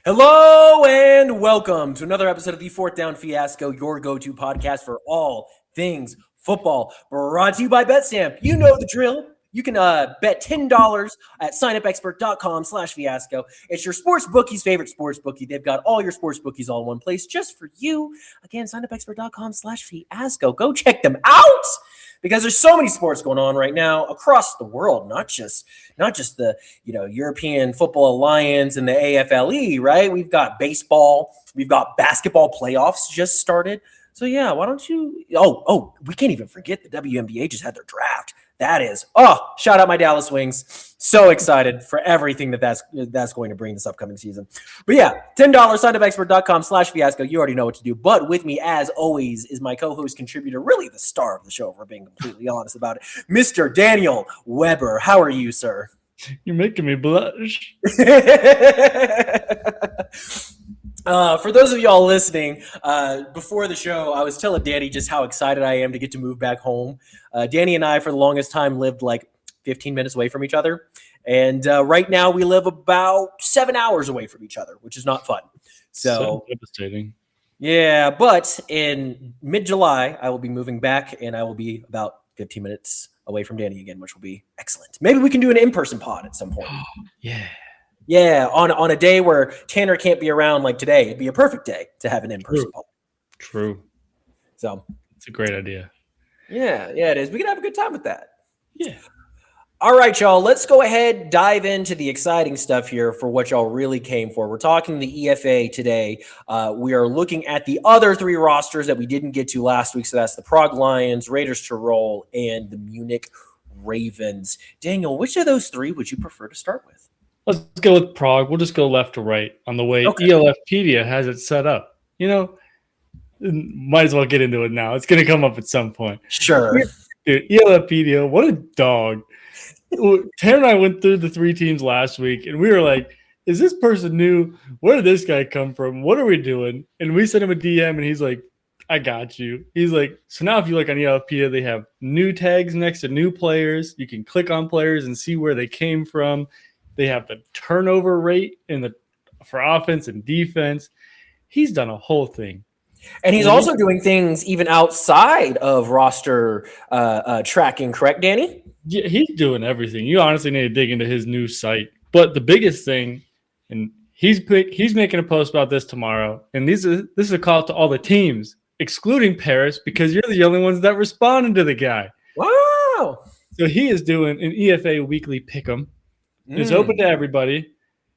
Hello and welcome to another episode of the Fourth Down Fiasco, your go-to podcast for all things football. Brought to you by BetStamp. You know the drill. You can bet $10 at signupexpert.com/fiasco. It's your sports bookie's favorite sports bookie. They've got all your sports bookies all in one place just for you. Again, signupexpert.com/fiasco. Go check them out because there's so many sports going on right now across the world, not just the European Football Alliance and the AFLE, right? We've got baseball, we've got basketball playoffs just started. So yeah, why don't you? Oh, we can't even forget the WNBA just had their draft. That is, shout out my Dallas Wings. So excited for everything that's going to bring this upcoming season. But yeah, $10, signupexpert.com/fiasco. You already know what to do. But with me, as always, is my co-host contributor, really the star of the show, if we're being completely honest about it, Mr. Daniel Weber. How are you, sir? You're making me blush. For those of y'all listening, before the show, I was telling Danny just how excited I am to get to move back home. Danny and I, for the longest time, lived like 15 minutes away from each other. And right now we live about 7 hours away from each other, which is not fun. So devastating. Yeah, but in mid-July, I will be moving back, and I will be about 15 minutes away from Danny again, which will be excellent. Maybe we can do an in-person pod at some point. Yeah. Yeah, on a day where Tanner can't be around like today, it'd be a perfect day to have an in-person pod. True. So it's a great idea. Yeah, it is. We can have a good time with that. Yeah. All right, y'all. Let's go ahead, dive into the exciting stuff here for what y'all really came for. We're talking the EFA today. We are looking at the other three rosters that we didn't get to last week. So that's the Prague Lions, Raiders Tirol, and the Munich Ravens. Daniel, which of those three would you prefer to start with? Let's go with Prague. We'll just go left to right on the way ELFpedia has it set up. Might as well get into it now. It's going to come up at some point. Sure. Dude, ELFpedia, what a dog. Tanner and I went through the three teams last week, and we were like, is this person new? Where did this guy come from? What are we doing? And we sent him a DM, and he's like, I got you. He's like, so now if you look on ELFpedia, they have new tags next to new players. You can click on players and see where they came from. They have the turnover rate for offense and defense. He's done a whole thing. And he's also doing things even outside of roster tracking, correct, Danny? Yeah, he's doing everything. You honestly need to dig into his new site. But the biggest thing, and he's making a post about this tomorrow, and this is a call to all the teams, excluding Paris, because you're the only ones that responded to the guy. Wow. So he is doing an EFA weekly pick'em. It's open to everybody,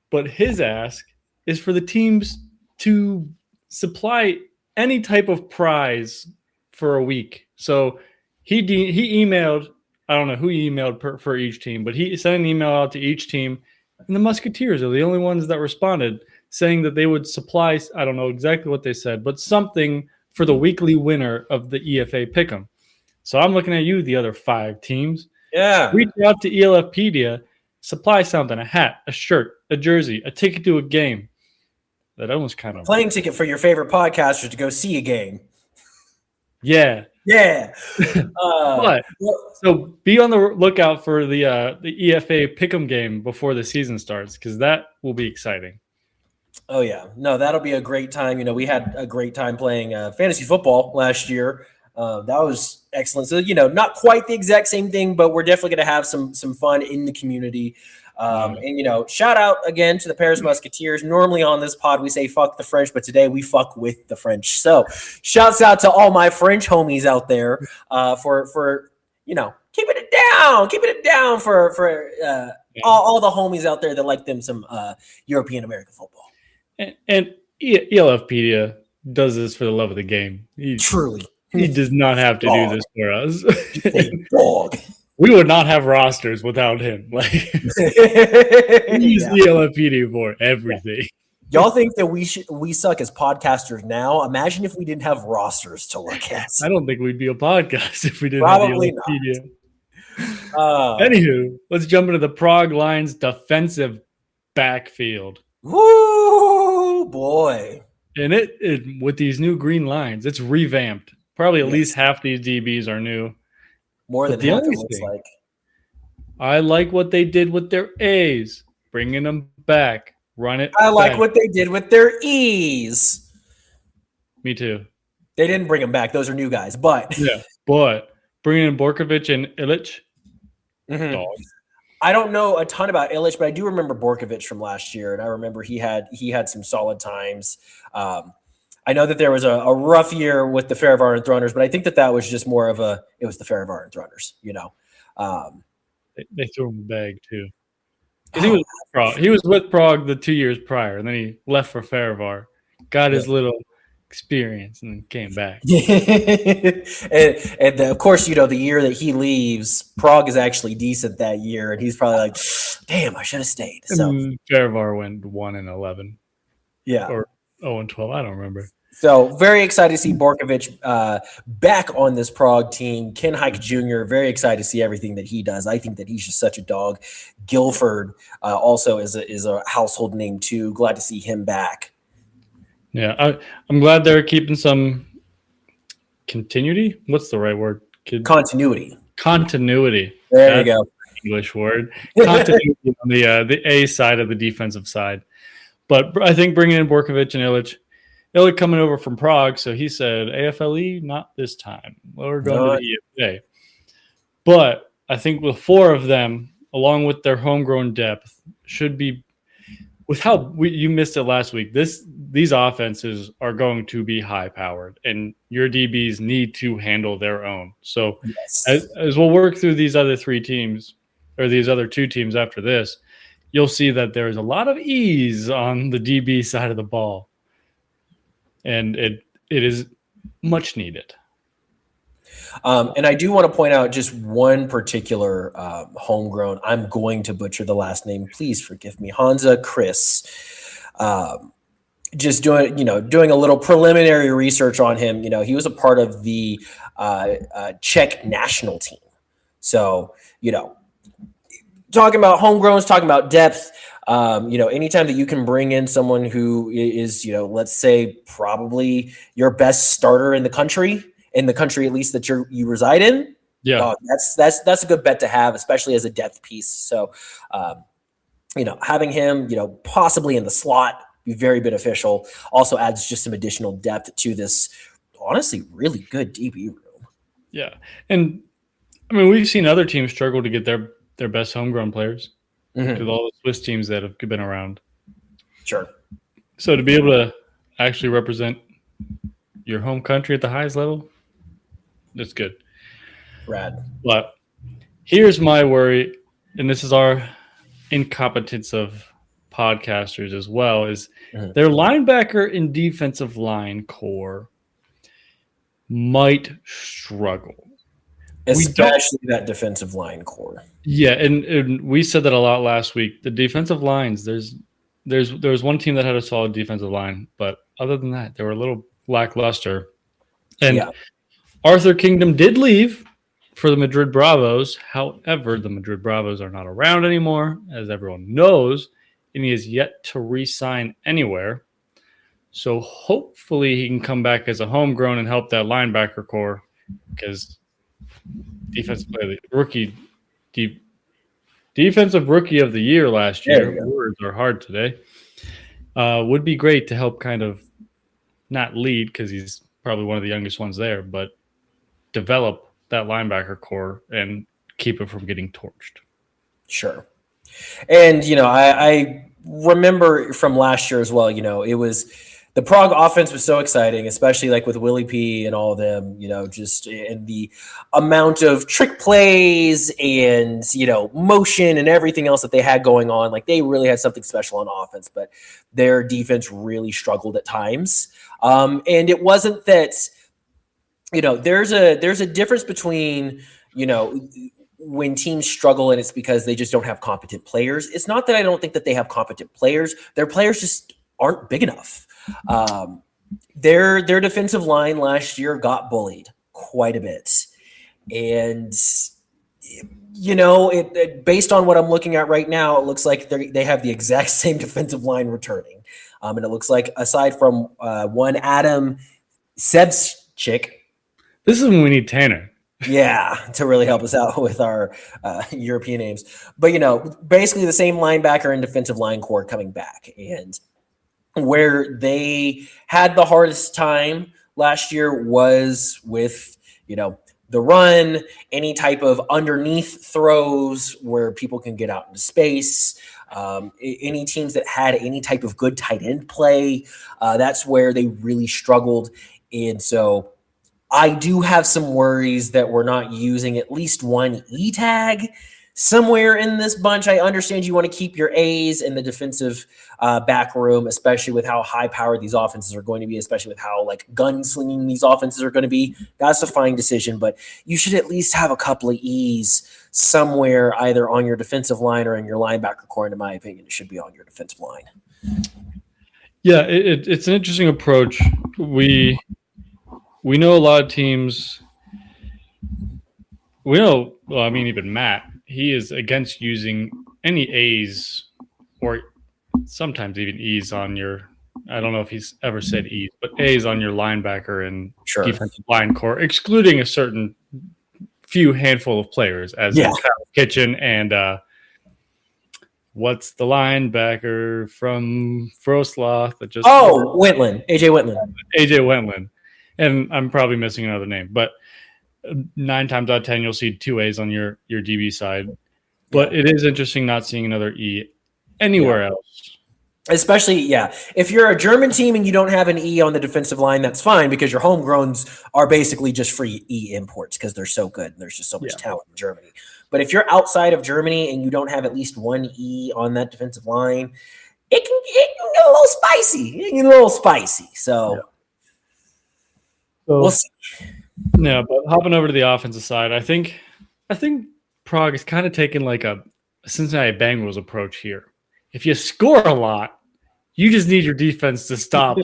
but his ask is for the teams to supply any type of prize for a week. So he emailed, I don't know who he emailed for each team, but he sent an email out to each team, and the Musketeers are the only ones that responded, saying that they would supply, I don't know exactly what they said, but something for the weekly winner of the EFA Pick'em. So I'm looking at you, the other 5 teams. Yeah. Reach out to ELFpedia. Supply something, a hat, a shirt, a jersey, a ticket to a game. That almost kind of playing ticket for your favorite podcaster to go see a game. Yeah. So be on the lookout for the EFA Pick'em game before the season starts, because that will be exciting. Oh yeah, no, that'll be a great time. We had a great time playing fantasy football last year. That was excellent. So, not quite the exact same thing, but we're definitely going to have some fun in the community. And, shout out again to the Paris Musketeers. Normally on this pod, we say fuck the French, but today we fuck with the French. So shouts out to all my French homies out there for keeping it down for all the homies out there that like them some European American football. And ELFpedia does this for the love of the game. Truly. He does not have to do this for us. Dog. We would not have rosters without him. Like we use ELFpedia for everything. Y'all think that we suck as podcasters now? Imagine if we didn't have rosters to look at. I don't think we'd be a podcast if we didn't Probably have ELFpedia. Anywho, let's jump into the Prague Lions defensive backfield. Woo, boy. And it with these new green lines, it's revamped. Probably at least half these DBs are new. More than half, it looks like. I like what they did with their A's, bringing them back. Run it. I like back. what they did with their E's. Me too. They didn't bring them back. Those are new guys, but Yeah, but bringing in Borkovic and Illich, dog. I don't know a ton about Illich, but I do remember Borkovic from last year, and I remember he had some solid times. I know that there was a rough year with the Fairvar and Throners, but I think that was just more of it was the Fairvar and Throners, They threw him a bag too. He was with Prague the 2 years prior, and then he left for Fairvar, got his little experience, and then came back. and of course, the year that he leaves, Prague is actually decent that year, and he's probably like, "Damn, I should have stayed." So Fairvar went 1-11, yeah, or 0-12. I don't remember. So very excited to see Borkovic back on this Prague team. Ken Hike Jr., very excited to see everything that he does. I think that he's just such a dog. Guilford also is a household name too. Glad to see him back. Yeah, I'm glad they're keeping some continuity. What's the right word? Continuity. There you go. English word. Continuity on the A side of the defensive side. But I think bringing in Borkovic and Illich coming over from Prague, so he said, AFLE, not this time. We're going to the EFA. But I think with four of them, along with their homegrown depth, should be – with how you missed it last week, these offenses are going to be high-powered, and your DBs need to handle their own. So as we'll work through these other three teams, or these other two teams after this, you'll see that there's a lot of ease on the DB side of the ball. And it is much needed. And I do want to point out just one particular homegrown. I'm going to butcher the last name. Please forgive me. Hansa Chris. Just doing a little preliminary research on him. He was a part of the Czech national team. So, talking about homegrowns, talking about depth. Anytime that you can bring in someone who is, let's say probably your best starter in the country at least that you reside in. Yeah. That's a good bet to have, especially as a depth piece. So, having him, possibly in the slot be very beneficial. Also adds just some additional depth to this honestly really good DB room. Yeah. And I mean, we've seen other teams struggle to get their best homegrown players. With all the Swiss teams that have been around. Sure. So to be able to actually represent your home country at the highest level, that's good. Rad. But here's my worry, and this is our incompetence of podcasters as well, is their linebacker and defensive line core might struggle. Especially that defensive line core. Yeah, and we said that a lot last week. The defensive lines, there was one team that had a solid defensive line, but other than that, they were a little lackluster. And Arthur Kingdom did leave for the Madrid Bravos. However, the Madrid Bravos are not around anymore, as everyone knows, and he is yet to re-sign anywhere. So hopefully he can come back as a homegrown and help that linebacker core, because defensive rookie of the year last year. Words are hard today. Would be great to help kind of not lead, because he's probably one of the youngest ones there, but develop that linebacker core and keep it from getting torched. Sure. And, I remember from last year as well, it was the Prague offense was so exciting, especially like with Willie P and all of them, just in the amount of trick plays and, motion and everything else that they had going on. Like they really had something special on offense, but their defense really struggled at times. And it wasn't that, there's a difference between, when teams struggle and it's because they just don't have competent players. It's not that I don't think that they have competent players. Their players just aren't big enough. Their defensive line last year got bullied quite a bit. And, based on what I'm looking at right now, it looks like they have the exact same defensive line returning. And it looks like aside from one Adam Sebschik. This is when we need Tanner. Yeah, to really help us out with our European names. But, basically the same linebacker and defensive line core coming back. And where they had the hardest time last year was with, the run, any type of underneath throws where people can get out into space. Any teams that had any type of good tight end play, that's where they really struggled. And so I do have some worries that we're not using at least one E tag somewhere in this bunch. I understand you want to keep your A's in the defensive back room, especially with how high powered these offenses are going to be, especially with how gunslinging these offenses are going to be. That's a fine decision, but you should at least have a couple of E's somewhere, either on your defensive line or in your linebacker core. And in my opinion, it should be on your defensive line. Yeah, it's an interesting approach. We know a lot of teams. Even Matt, he is against using any A's or sometimes even E's on your. I don't know if he's ever said E's, but A's on your linebacker and defensive line core, excluding a certain few handful of players, as in Kyle Kitchen and what's the linebacker from Frosloth that just Wentland, AJ Wentland. And I'm probably missing another name, but 9 times out of 10, you'll see 2 A's on your DB side. But it is interesting not seeing another E anywhere else. Especially, if you're a German team and you don't have an E on the defensive line, that's fine because your homegrowns are basically just free E imports because they're so good and there's just so much talent in Germany. But if you're outside of Germany and you don't have at least one E on that defensive line, it can get a little spicy. So we'll see. Yeah, but hopping over to the offensive side, I think Prague is kind of taking like a Cincinnati Bengals approach here. If you score a lot, you just need your defense to stop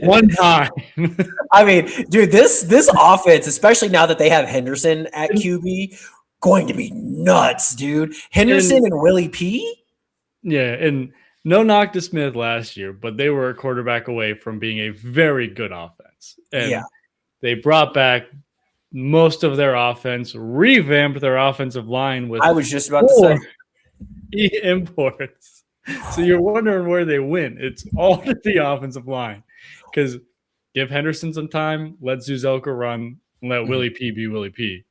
one time. I mean, dude, this offense, especially now that they have Henderson at QB, going to be nuts, dude. Henderson and Willie P. Yeah, and no knock to Smith last year, but they were a quarterback away from being a very good offense. And they brought back most of their offense, revamped their offensive line with I was just about to say imports. So you're wondering where they win. It's all to the offensive line. Because give Henderson some time, let Zuzelka run, and let Willie P be Willie P.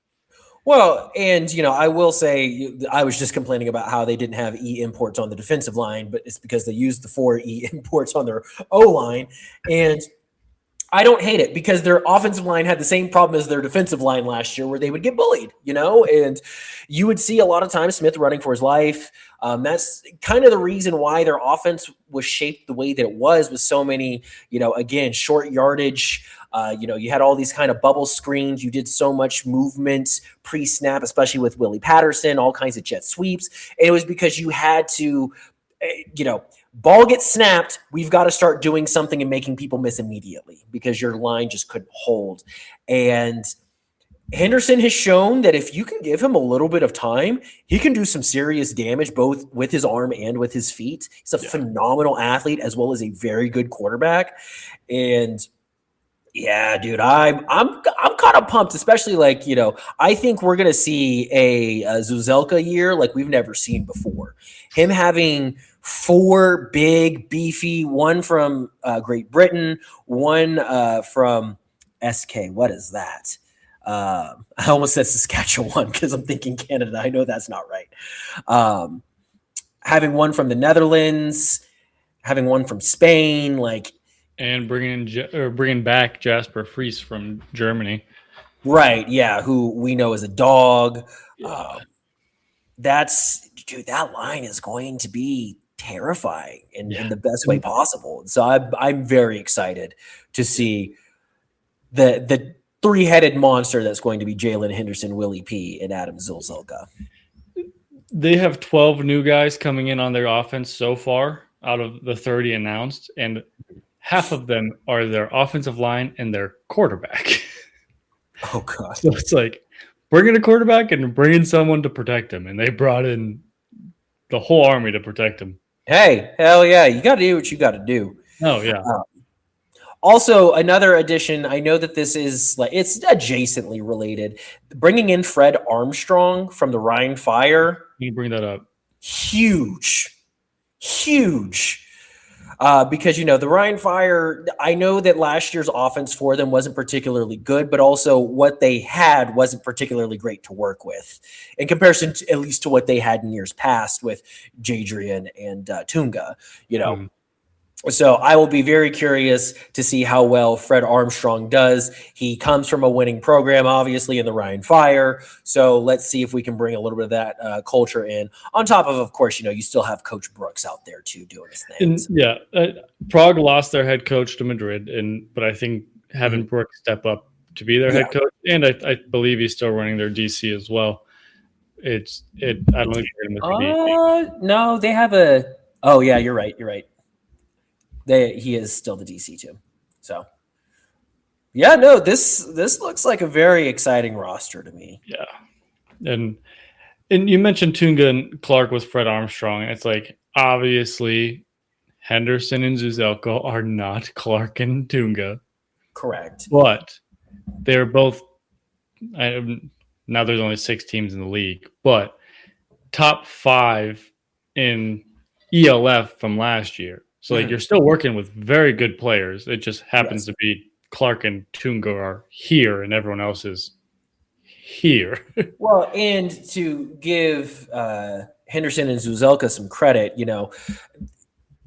Well, and, I will say I was just complaining about how they didn't have E imports on the defensive line, but it's because they used the 4 E imports on their O-line. And I don't hate it because their offensive line had the same problem as their defensive line last year where they would get bullied, and you would see a lot of times Smith running for his life. That's kind of the reason why their offense was shaped the way that it was with so many, again, short yardage. You had all these kind of bubble screens. You did so much movement pre-snap, especially with Willie Patterson, all kinds of jet sweeps. And it was because you had to, ball gets snapped, we've got to start doing something and making people miss immediately because your line just couldn't hold. And Henderson has shown that if you can give him a little bit of time, he can do some serious damage both with his arm and with his feet. He's a phenomenal athlete as well as a very good quarterback. And yeah, dude, I'm kind of pumped, especially I think we're going to see a Zuzelka year like we've never seen before. Him having 4 big, beefy, one from Great Britain, one from SK. What is that? I almost said Saskatchewan because I'm thinking Canada. I know that's not right. Having one from the Netherlands, having one from Spain, and bringing back Jasper Fries from Germany. Right, yeah, who we know is a dog. Yeah. That line is going to be terrifying in the best way possible. So I'm very excited to see the 3-headed monster that's going to be Jalen Henderson, Willie P, and Adam Zuzelka. They have 12 new guys coming in on their offense so far out of the 30 announced, and half of them are their offensive line and their quarterback. Oh, God. So it's bring in a quarterback and bring in someone to protect him. And they brought in the whole army to protect him. Hey, hell yeah. You got to do what you got to do. Oh, yeah. Also, another addition, I know that this is like it's adjacently related. Bringing in Fred Armstrong from the Rhine Fire, You bring that up. huge, huge. Because the Rhine Fire, I know that last year's offense for them wasn't particularly good, but also what they had wasn't particularly great to work with in comparison to, at least to what they had in years past with Jadrian and Tunga. Mhm. So I will be very curious to see how well Fred Armstrong does. He comes from a winning program, obviously, in the Rhine Fire. So let's see if we can bring a little bit of that culture in. On top of course, you still have Coach Brooks out there too doing his things. Prague lost their head coach to Madrid, but I think having Brooks step up to be their head coach, and I believe he's still running their DC as well. I don't think they're going to no, they have a. Oh yeah, you're right. He is still the DC too. So yeah, no, this looks like a very exciting roster to me. Yeah, and you mentioned Tunga and Clark with Fred Armstrong. It's like obviously Henderson and Zuzelka are not Clark and Tunga. Correct. But they're both. Now there's only 6 teams in the league, but top 5 in ELF from last year. So you're still working with very good players. It just happens to be Clark and Tunga are here, and everyone else is here. Well, and to give Henderson and Zuzelka some credit,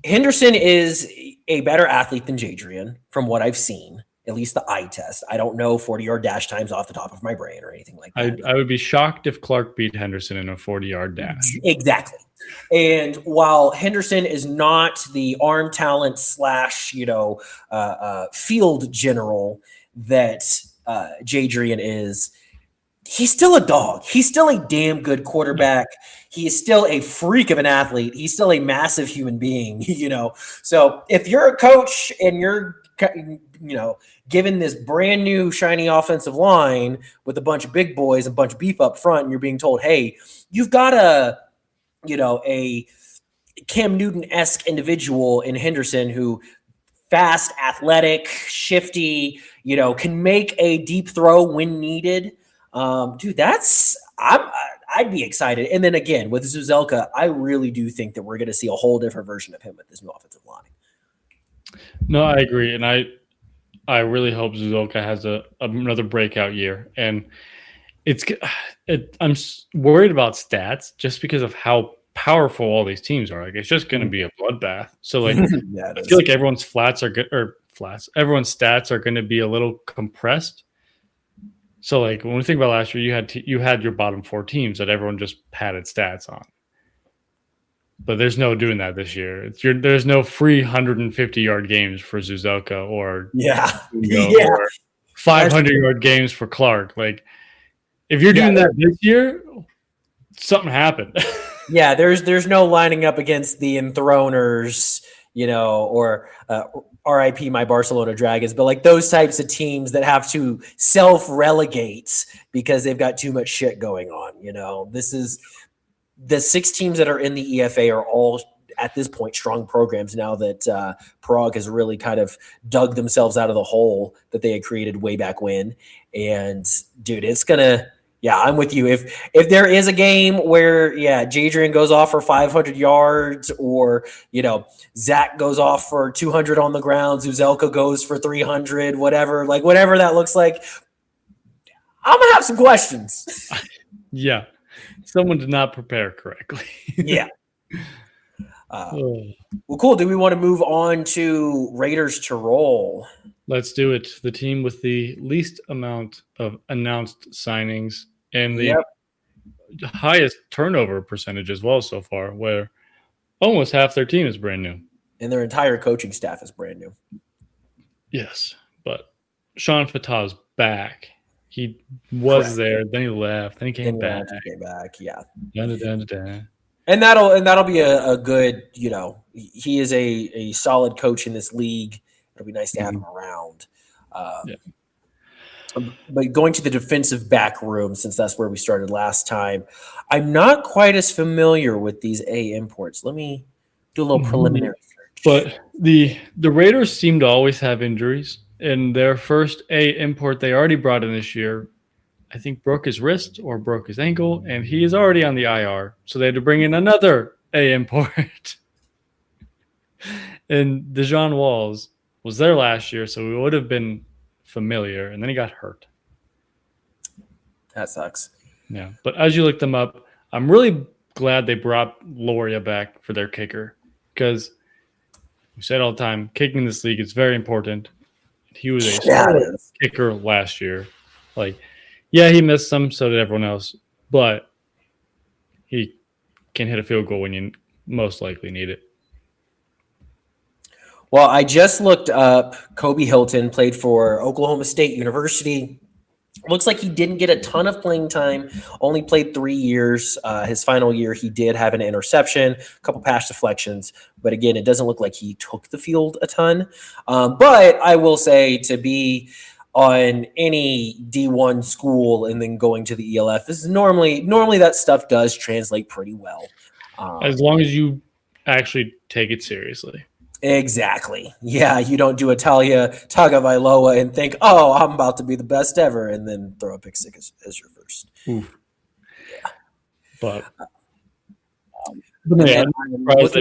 Henderson is a better athlete than Jadrian from what I've seen, at least the eye test. I don't know 40-yard dash times off the top of my brain or anything like that. I would be shocked if Clark beat Henderson in a 40-yard dash. Exactly. And while Henderson is not the arm talent / field general that Jadrian is, he's still a dog. He's still a damn good quarterback. He is still a freak of an athlete. He's still a massive human being, So if you're a coach and you're, given this brand new shiny offensive line with a bunch of big boys, a bunch of beef up front, and you're being told, hey, you've got a Cam Newton-esque individual in Henderson who fast, athletic, shifty, can make a deep throw when needed. Dude, I'd be excited. And then again, with Zuzelka, I really do think that we're going to see a whole different version of him with this new offensive line. No, I agree. And I really hope Zuzelka has another breakout year. And I'm worried about stats just because of how powerful all these teams are. Like, it's just going to be a bloodbath. So, like, I feel like everyone's everyone's stats are going to be a little compressed. So, like, when we think about last year, you had your bottom 4 teams that everyone just padded stats on. But there's no doing that this year. There's no free 150-yard games for Zuzelka or 500-yard games for Clark. Like, if you're doing that this year, something happened. Yeah, there's no lining up against the enthroners, or RIP my Barcelona Dragons, but like those types of teams that have to self-relegate because they've got too much shit going on. This is the 6 teams that are in the EFA are all at this point strong programs now that Prague has really kind of dug themselves out of the hole that they had created way back when. And dude, it's gonna. Yeah, I'm with you. If there is a game where, Jadrian goes off for 500 yards or, Zach goes off for 200 on the ground, Zuzelka goes for 300, whatever that looks like, I'm going to have some questions. Yeah. Someone did not prepare correctly. Yeah. Well, cool. Do we want to move on to Raiders Tirol? Let's do it. The team with the least amount of announced signings and the highest turnover percentage as well so far, where almost half their team is brand new. And their entire coaching staff is brand new. Yes, but Sean Fatah's back. He was there, then he left, then he came back. Yeah. And that'll be a good, he is a solid coach in this league. It'll be nice to have him around. But going to the defensive back room, since that's where we started last time, I'm not quite as familiar with these A imports. Let me do a little preliminary search. But The Raiders seem to always have injuries. And their first A import they already brought in this year, I think broke his wrist or broke his ankle, and he is already on the IR. So they had to bring in another A import. And Dejan Walls was there last year, so we would have been familiar, and then he got hurt. That sucks. Yeah, but as you look them up, I'm really glad they brought Loria back for their kicker because we said all the time, kicking in this league is very important. He was a solid kicker last year. Like, yeah, he missed some, so did everyone else, but he can hit a field goal when you most likely need it. Well, I just looked up Kobe Hilton, played for Oklahoma State University. Looks like he didn't get a ton of playing time, only played 3 years. His final year, he did have an interception, a couple pass deflections. But again, it doesn't look like he took the field a ton. But I will say to be on any D1 school and then going to the ELF, this is normally that stuff does translate pretty well. As long as you actually take it seriously. Exactly. Yeah, you don't do Italia Tagovailoa and think, oh, I'm about to be the best ever, and then throw a pick six as your first. Oof. Yeah. But yeah, I'm surprised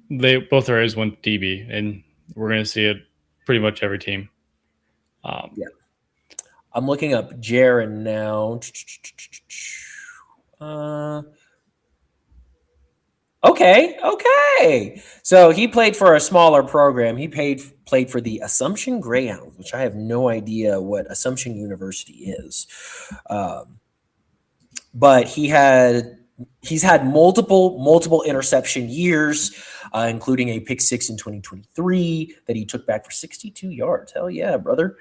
they both areas went DB, and we're going to see it pretty much every team. Yeah. I'm looking up Jaron now. Okay. So he played for a smaller program. He played for the Assumption Greyhounds, which I have no idea what Assumption University is. But he's had multiple interception years, including a pick six in 2023 that he took back for 62 yards. Hell yeah, brother.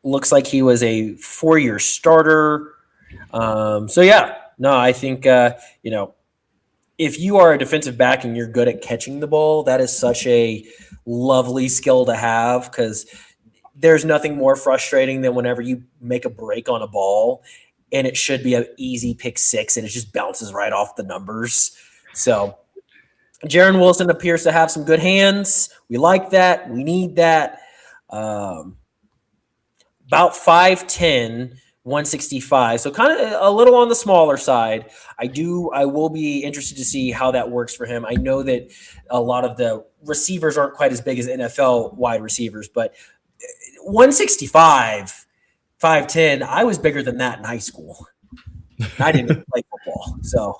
Looks like he was a 4-year starter. So yeah. No, I think, if you are a defensive back and you're good at catching the ball, that is such a lovely skill to have because there's nothing more frustrating than whenever you make a break on a ball and it should be an easy pick six and it just bounces right off the numbers. So Jaron Wilson appears to have some good hands. We like that. We need that. About 5'10", 165, so kind of a little on the smaller side. I will be interested to see how that works for him. I know that a lot of the receivers aren't quite as big as NFL wide receivers, but 165, 5'10", I was bigger than that in high school. I didn't even play football, so.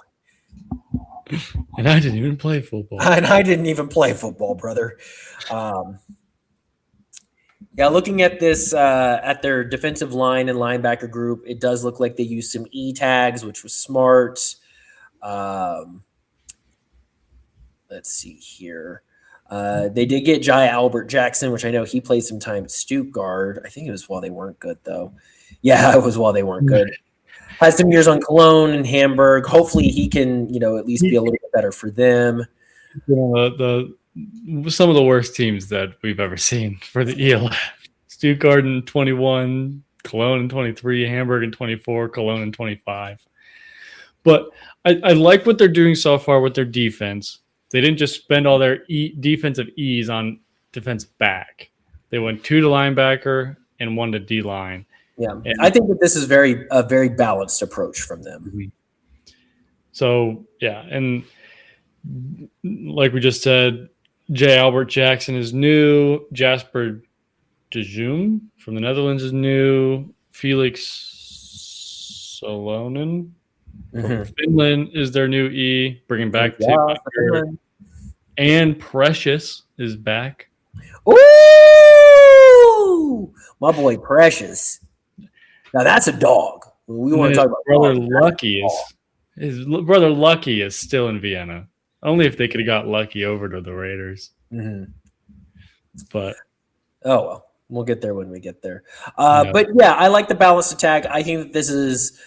And I didn't even play football. And I didn't even play football, brother. Yeah, looking at this, at their defensive line and linebacker group, it does look like they used some E-tags, which was smart. Let's see here. They did get Jai Albert Jackson, which I know he played some time at Stuttgart. I think it was while they weren't good, though. Yeah, it was while they weren't good. Had some years on Cologne and Hamburg. Hopefully he can, at least be a little bit better for them. Some of the worst teams that we've ever seen for the ELF. Stuttgart in 21, Cologne in 23, Hamburg in 24, Cologne in 25. But I like what they're doing so far with their defense. They didn't just spend all their defensive E's on defensive back. They went 2 to linebacker and 1 to D-line. Yeah, and I think that this is a very balanced approach from them. So, yeah, and like we just said, J. Albert Jackson is new. Jasper de Jong from the Netherlands is new. Felix Salonen from Finland is their new E, bringing back and Precious is back. Ooh, my boy Precious. Now that's a dog. We want to talk about brother Lucky his brother Lucky is still in Vienna. Only if they could have got Lucky over to the Raiders. Mm-hmm. But oh well, we'll get there when we get there. But yeah, I like the balanced attack. I think that this is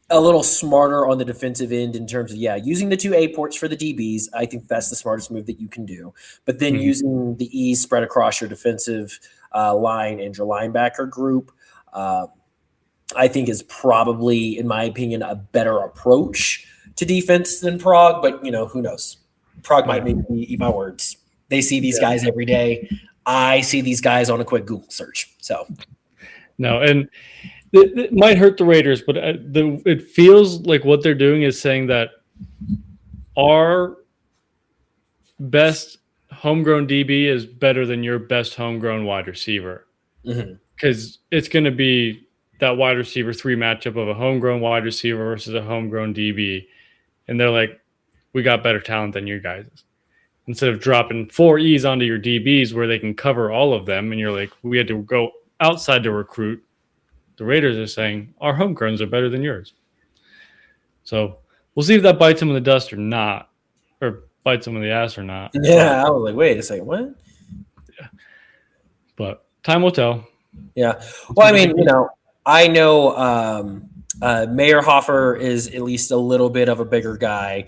a little smarter on the defensive end in terms of using the 2 A ports for the DBs. I think that's the smartest move that you can do. But then using the E's spread across your defensive line and your linebacker group, I think is probably, in my opinion, a better approach to defense than Prague. But who knows? Prague might make me eat my words. They see these guys every day. I see these guys on a quick Google search. So no, and it might hurt the Raiders, but it feels like what they're doing is saying that our best homegrown DB is better than your best homegrown wide receiver. Because it's going to be that wide receiver 3 matchup of a homegrown wide receiver versus a homegrown DB. And they're like, we got better talent than you guys. Instead of dropping 4 E's onto your DBs where they can cover all of them, and you're like, we had to go outside to recruit. The Raiders are saying, our homegrowns are better than yours. So we'll see if that bites them in the dust or not, or bites them in the ass or not. Yeah, I was like, wait a second, what? Yeah. But time will tell. Yeah. Well, I mean, I know Meyerhofer is at least a little bit of a bigger guy.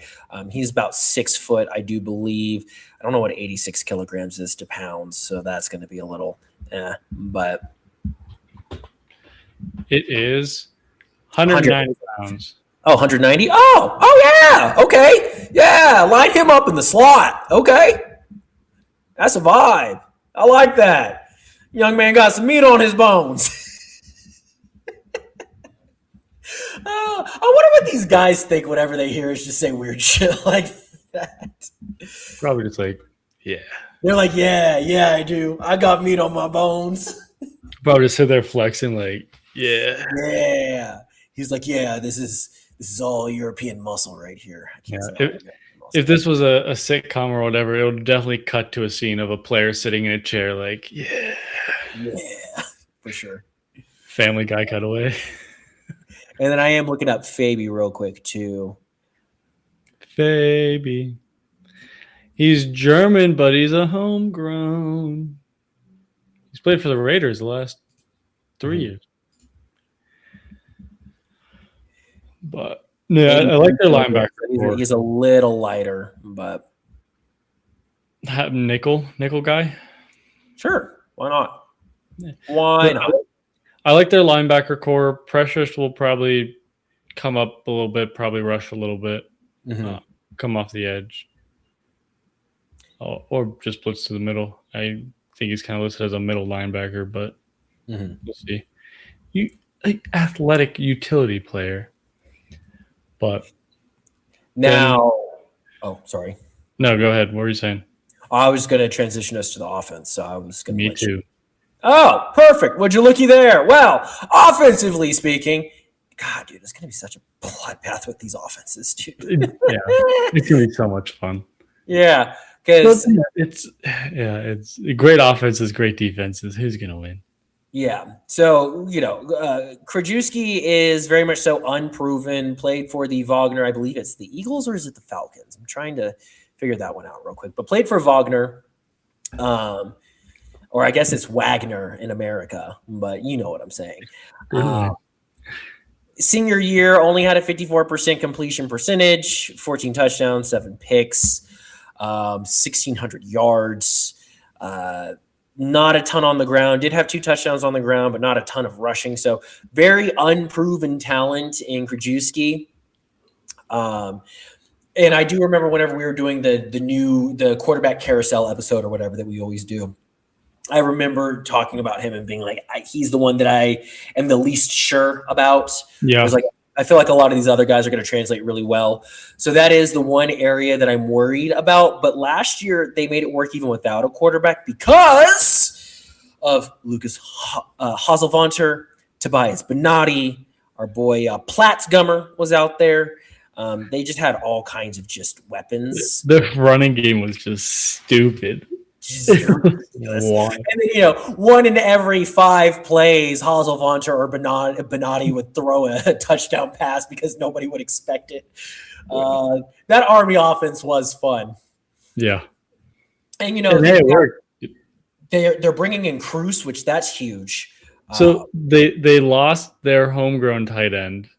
He's about 6 foot, I do believe. I don't know what 86 kilograms is to pounds, so that's going to be a little, but it is 190 pounds. Oh, 190? Oh, yeah. Okay. Yeah, line him up in the slot. Okay. That's a vibe. I like that. Young man got some meat on his bones. I wonder what these guys think whenever they hear us just say weird shit like that. Probably just like, yeah. They're like, yeah, I do. I got meat on my bones. Probably just sit there flexing like, yeah. Yeah. He's like, yeah, this is all European muscle right here. I can't say if this was a sitcom or whatever, it would definitely cut to a scene of a player sitting in a chair like, yeah, for sure. Family Guy cutaway. And then I am looking up Fabi real quick too. Fabi. He's German, but he's a homegrown. He's played for the Raiders the last 3 years. But yeah, I like their linebacker. He's a little lighter, but nickel guy. Sure, why not? Why not? I like their linebacker core. Pressures will probably come up a little bit, probably rush a little bit, come off the edge, or just blitz to the middle. I think he's kind of listed as a middle linebacker, but we'll see. Athletic utility player. But now, sorry. No, go ahead. What were you saying? I was going to transition us to the offense, so I was going to. Me too. Oh, perfect. Would you looky there? Well, offensively speaking, God, dude, it's going to be such a bloodbath with these offenses, dude. Yeah, it's going to be so much fun. Yeah, because it's great offenses, great defenses. Who's going to win? Yeah. So, Krajewski is very much so unproven, played for the Wagner. I believe it's the Eagles or is it the Falcons? I'm trying to figure that one out real quick. But played for Wagner, or I guess it's Wagner in America, but you know what I'm saying. Senior year only had a 54% completion percentage, 14 touchdowns, 7 picks, 1,600 yards, not a ton on the ground. Did have 2 touchdowns on the ground, but not a ton of rushing. So very unproven talent in Krajewski. And I do remember whenever we were doing the quarterback carousel episode or whatever that we always do, I remember talking about him and being like, he's the one that I am the least sure about. Yeah. I was like, I feel like a lot of these other guys are going to translate really well. So that is the one area that I'm worried about. But last year, they made it work even without a quarterback because of Lucas Hasselvanter, Tobias Benatti, our boy Platzgummer was out there. They just had all kinds of just weapons. The running game was just stupid. And then, 1 in every 5 plays, Hasselvanter or Benatti would throw a touchdown pass because nobody would expect it. That Army offense was fun. Yeah. And, it worked. They're bringing in Cruz, which that's huge. So they lost their homegrown tight end.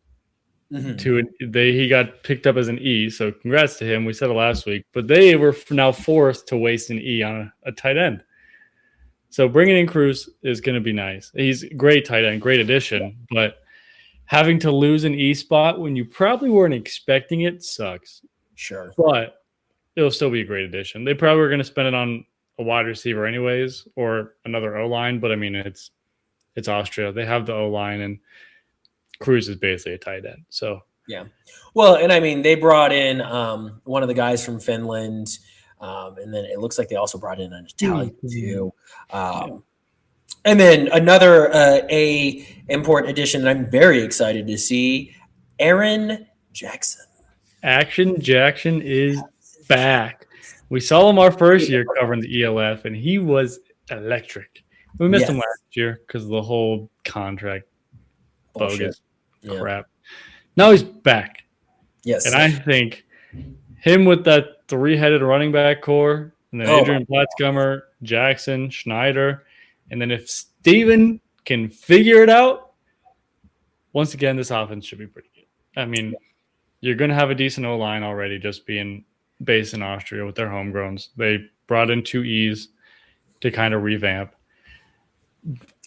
He got picked up as an E, so congrats to him. We said it last week, but they were now forced to waste an E on a tight end. So bringing in Cruz is going to be nice. He's a great tight end, great addition, but having to lose an E spot when you probably weren't expecting it sucks. Sure. But it'll still be a great addition. They probably are going to spend it on a wide receiver anyways, or another O-line. But I mean, it's Austria. They have the O-line, and Cruz is basically a tight end. So yeah. Well, and I mean, they brought in one of the guys from Finland, and then it looks like they also brought in an Italian too. And then another important addition that I'm very excited to see, Aaron Jackson. Action Jackson is back. We saw him our first year covering the ELF, and he was electric. We missed him last year because of the whole contract bogus crap. Now he's back. Yes. And I think him with that three-headed running back core, and then Adrian Platzgummer, Jackson, Schneider, and then if Steven can figure it out, once again, this offense should be pretty good. I mean, you're going to have a decent O-line already just being based in Austria with their homegrowns. They brought in 2 E's to kind of revamp.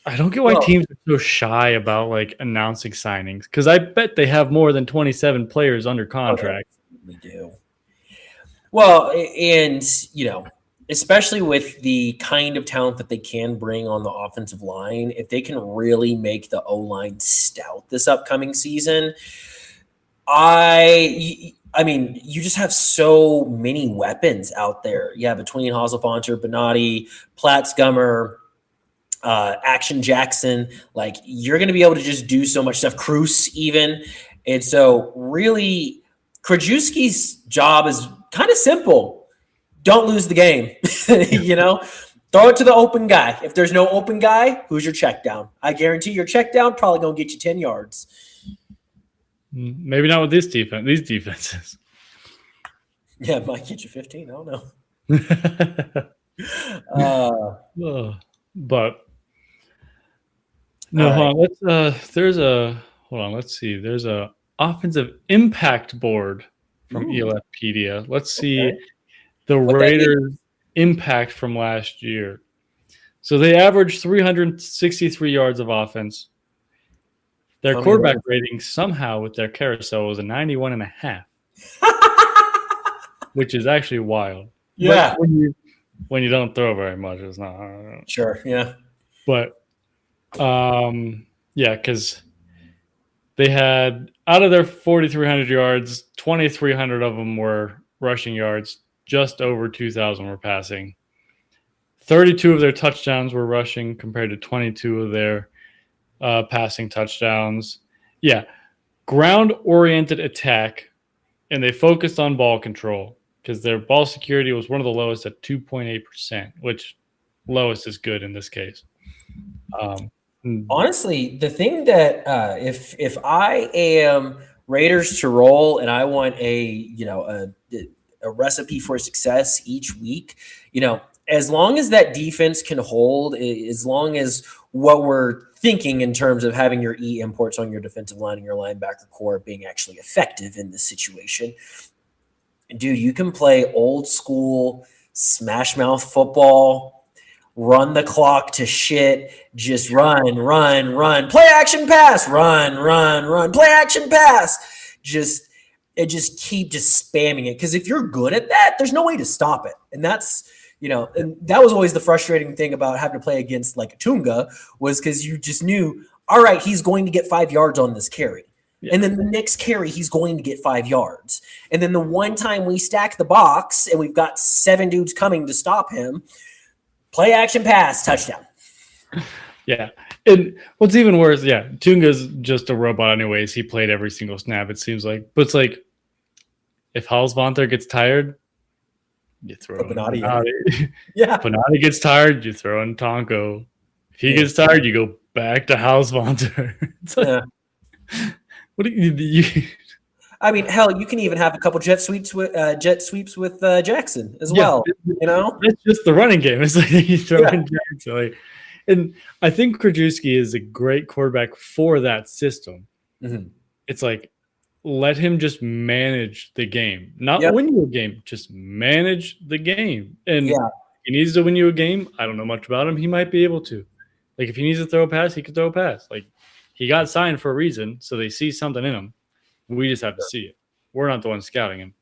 I don't get why teams are so shy about like announcing signings, because I bet they have more than 27 players under contract. We do. Well, and especially with the kind of talent that they can bring on the offensive line, if they can really make the O-line stout this upcoming season, I mean, you just have so many weapons out there. Yeah, between Haselfanter, Benatti, Platzgummer, Action Jackson, like you're going to be able to just do so much stuff. Cruz even. And so really Krajewski's job is kind of simple. Don't lose the game, throw it to the open guy. If there's no open guy, who's your check down? I guarantee your check down probably going to get you 10 yards. Maybe not with these defenses. Yeah, it might get you 15. I don't know. But no, hold on. Let's see. There's a offensive impact board from ELFpedia. Let's see the Raiders' impact from last year. So they averaged 363 yards of offense. Their quarterback rating somehow with their carousel was a 91.5, which is actually wild. Yeah. But when you don't throw very much, it's not. Sure. Yeah. But because they had out of their 4,300 yards, 2,300 of them were rushing yards. Just over 2,000 were passing. 32 of their touchdowns were rushing compared to 22 of their passing touchdowns. Yeah, ground-oriented attack, and they focused on ball control because their ball security was one of the lowest at 2.8%, which lowest is good in this case. Honestly, the thing that if I am Raiders Tirol and I want a recipe for success each week, as long as that defense can hold, as long as what we're thinking in terms of having your E imports on your defensive line and your linebacker core being actually effective in this situation, dude, you can play old school smash mouth football, run the clock to shit, just run, play action pass, run, play action pass. Just keep spamming it. Because if you're good at that, there's no way to stop it. And that's, and that was always the frustrating thing about having to play against like a Tunga, was because you just knew, all right, he's going to get 5 yards on this carry. Yeah. And then the next carry, he's going to get 5 yards. And then the one time we stack the box and we've got 7 dudes coming to stop him, play action pass, touchdown. Yeah. And what's even worse, Tunga's just a robot anyways. He played every single snap, it seems like. But it's like, if Halsvanter gets tired, you throw in Benatti. Yeah. Benatti gets tired, you throw in Tonko. If he gets tired, you go back to Halsvanter. What do you I mean, hell, you can even have a couple jet sweeps with Jackson as well. It's just the running game. It's like you throw in Jackson. And I think Krajewski is a great quarterback for that system. Mm-hmm. It's like, let him just manage the game. Not win you a game, just manage the game. And if he needs to win you a game, I don't know much about him. He might be able to. Like, if he needs to throw a pass, he can throw a pass. Like, he got signed for a reason, so they see something in him. We just have to see it. We're not the ones scouting him.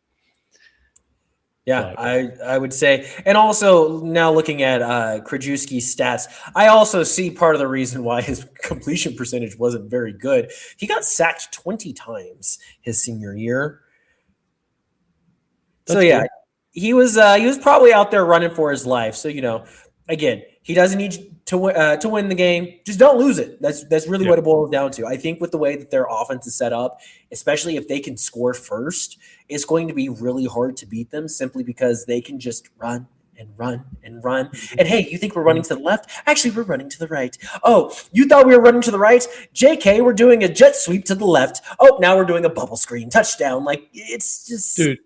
Yeah, I would say. And also, now looking at Krajewski's stats, I also see part of the reason why his completion percentage wasn't very good. He got sacked 20 times his senior year. That's so, yeah, good. he was probably out there running for his life. So, again, he doesn't need to win the game. Just don't lose it. That's really what it boils down to. I think with the way that their offense is set up, especially if they can score first, it's going to be really hard to beat them simply because they can just run and run and run. And hey, you think we're running to the left? Actually, we're running to the right. Oh, you thought we were running to the right? JK, we're doing a jet sweep to the left. Oh, now we're doing a bubble screen touchdown. Like, it's just... Dude,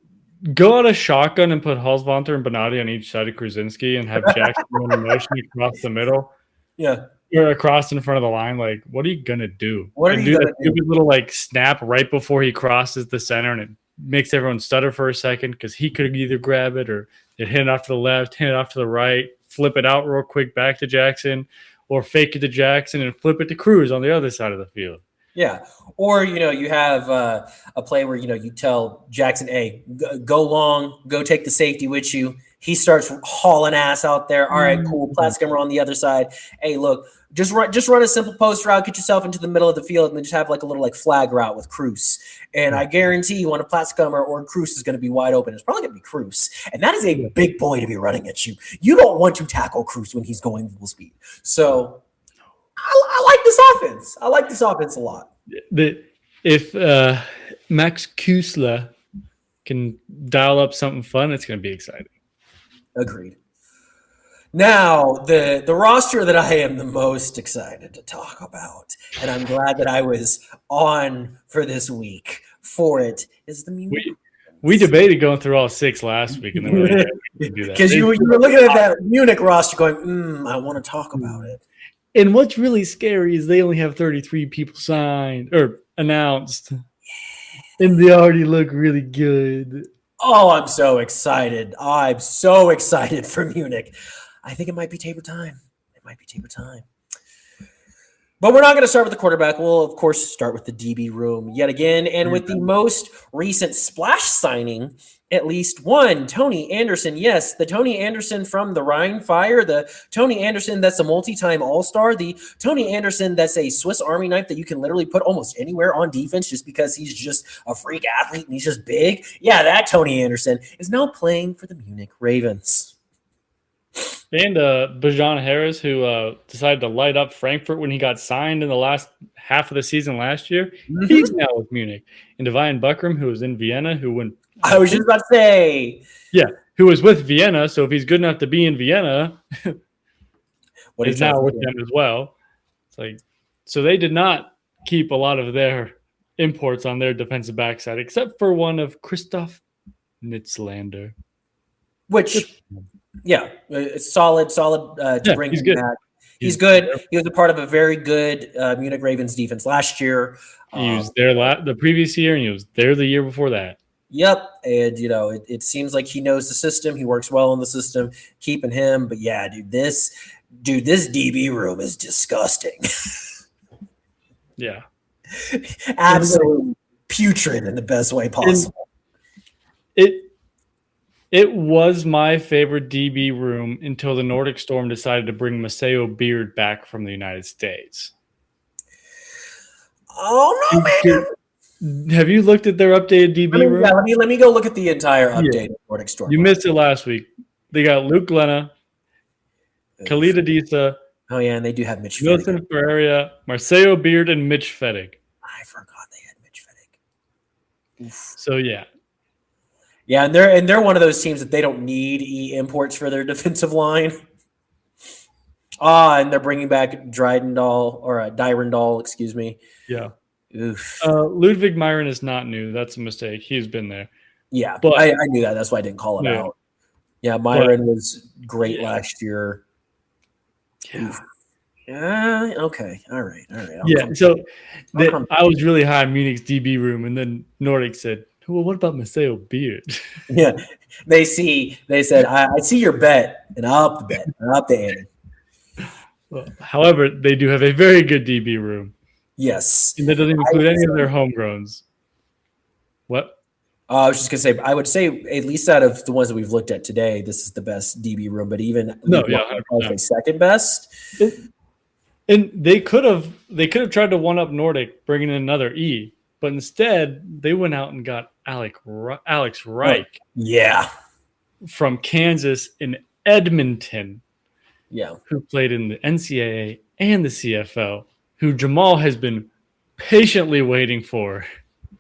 go out a shotgun and put Halsvanter and Bonatti on each side of Krasinski and have Jackson run a motion across the middle. Yeah. Or across in front of the line. Like, what are you going to do? What are you going to do? Stupid little, snap right before he crosses the center, and it makes everyone stutter for a second because he could either grab it or it hit it off to the left, hit it off to the right, flip it out real quick back to Jackson, or fake it to Jackson and flip it to Cruz on the other side of the field. Yeah. Or, you have a play where, you tell Jackson, hey, go long, go take the safety with you. He starts hauling ass out there. All right, cool. Platzkummer on the other side. Hey, look, just run a simple post route, get yourself into the middle of the field, and then just have a little flag route with Cruz. And I guarantee you, when a Platzkummer or Cruz is going to be wide open, it's probably going to be Cruz. And that is a big boy to be running at you. You don't want to tackle Cruz when he's going full speed. So I like this offense. I like this offense a lot. If Max Kusla can dial up something fun, it's going to be exciting. Agreed. Now, the roster that I am the most excited to talk about, and I'm glad that I was on for this week for it, is the Munich. We debated going through all 6 last week, and then we didn't do that. Because you were looking at that Munich roster going, I want to talk about it. And what's really scary is they only have 33 people signed or announced, and they already look really good. Oh, I'm so excited. I'm so excited for Munich. I think it might be taper time. But we're not going to start with the quarterback. We'll, of course, start with the DB room yet again. And with the most recent splash signing, at least one, Tony Anderson. Yes, the Tony Anderson from the Rhine Fire, the Tony Anderson that's a multi-time All-Star, the Tony Anderson that's a Swiss Army knife that you can literally put almost anywhere on defense just because he's just a freak athlete and he's just big. Yeah, that Tony Anderson is now playing for the Munich Ravens. And Bajan Harris, who decided to light up Frankfurt when he got signed in the last half of the season last year, he's now with Munich. And Devian Buckram, who was in Vienna, who went... I was just about to say... Yeah, who was with Vienna, so if he's good enough to be in Vienna, he's now with them as well. It's so they did not keep a lot of their imports on their defensive backside, except for one of Christoph Nitzlander. Which... Yeah, it's solid to bring he's him good. back. He's good. He was a part of a very good Munich Ravens defense last year. He was there the previous year, and he was there the year before that. Yep, and it seems like he knows the system. He works well in the system, keeping him. But yeah, this DB room is disgusting. Yeah, absolutely putrid in the best way possible. It was my favorite DB room until the Nordic Storm decided to bring Maceo Beard back from the United States. Oh, no, man. Have you looked at their updated DB room? Yeah, let me go look at the entire updated Nordic Storm. You missed it last week. They got Luke Glenna, Khalid Adisa. Oh, yeah, and they do have Mitch Wilson Fettig. Ferreira, Marcelo Beard, and Mitch Fettig. I forgot they had Mitch Fettig. Oof. So, yeah. Yeah, and they're one of those teams that they don't need imports for their defensive line. And they're bringing back Dyrendal, excuse me. Yeah. Oof. Ludwig Myron is not new. That's a mistake. He's been there. Yeah, but I knew that. That's why I didn't call it out. Yeah, Myron was great last year. Yeah. Oof. Yeah. Okay. All right. I was really high in Munich's DB room, and then Nordic said, well, what about Maceo Beard? Yeah, they said, I see your bet, and I'll up the bet. I'll up the ante. Well, however, they do have a very good DB room. Yes. And that doesn't include any of their homegrowns. What? I was just gonna say, I would say at least out of the ones that we've looked at today, this is the best DB room. But even probably second best. And they could have tried to one up Nordic, bringing in another E, but instead they went out and got Alex Reich. From Kansas in Edmonton. Yeah, who played in the NCAA and the CFL, who Jamal has been patiently waiting for